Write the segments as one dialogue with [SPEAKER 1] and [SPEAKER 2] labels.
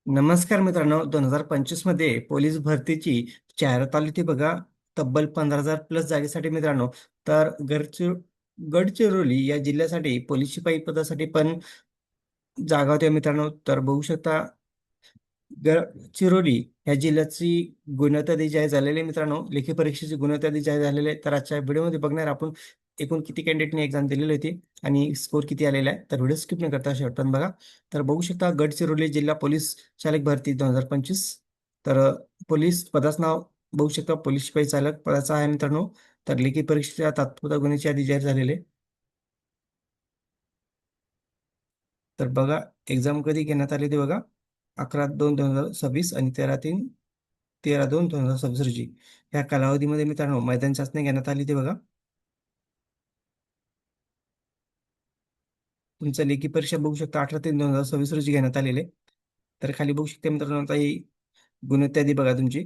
[SPEAKER 1] नमस्कार मित्रांनो, 2025 मध्ये पोलीस भरतीची जाहिरात आली होती बघा. तब्बल 15,000 प्लस जागेसाठी मित्रांनो. तर गडचिरोली या जिल्ह्यासाठी पोलीस शिपाई पदासाठी पण जागा होत्या मित्रांनो. तर बघू शकता गडचिरोली या जिल्ह्याची गुणवत्ता जाहीर झालेली आहे मित्रांनो. लेखी परीक्षेची गुणवत्ता जाहीर झालेली आहे. तर आजच्या व्हिडिओमध्ये बघणार आपण एकूण किती कॅन्डिडेटने एक्झाम दिलेली होती आणि स्कोर किती आलेला आहे. तर व्हिडिओ स्किप न करता शेवटपर्यंत बघा. तर बघू शकता गडचिरोली जिल्हा पोलीस चालक भरती 2025. तर पोलीस पदाचं नाव बघू शकता, पोलीस शिपाई चालक पदाचा आहे मित्रांनो. तर लेखी परीक्षेच्या तात्पुरत्या गुन्ह्याची यादी जाहीर झालेली आहे. तर बघा, एक्झाम कधी घेण्यात आली ते बघा. 11/2/2026 आणि 13/2/2026 रोजी या कालावधीमध्ये मित्रांनो मैदान चाचणी घेण्यात आली ते बघा. तुमचं लेखी परीक्षा बघू शकता 18/3/2026 रोजी घेण्यात आलेले. तर खाली बघू शकता मित्रांनो, आता ही गुणवत्ता यादी बघा तुमची.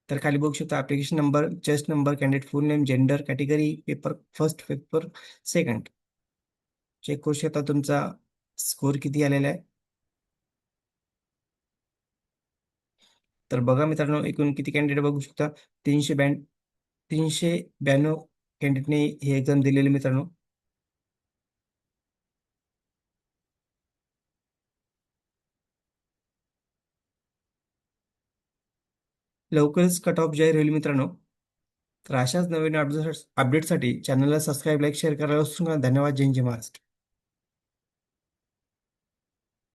[SPEAKER 1] तर खाली बघू शकता application number, chest number, candidate full name, gender, category, paper first, paper second. Check करू शकता तुमचा स्कोर किती आलेला आहे. तर बघा मित्रांनो, एकूण किती कॅन्डिडेट बघू शकता. 392 कॅन्डिडेटने ही एक्झाम दिलेली मित्रांनो. लवकरच कट ऑफ जाहीर होईल मित्रांनो. तर अशाच नवीन अपडेटसाठी चॅनलला सबस्क्राईब, लाईक, शेअर करायला विसरू नका. धन्यवाद. जय हिंद, जय महाराष्ट्र.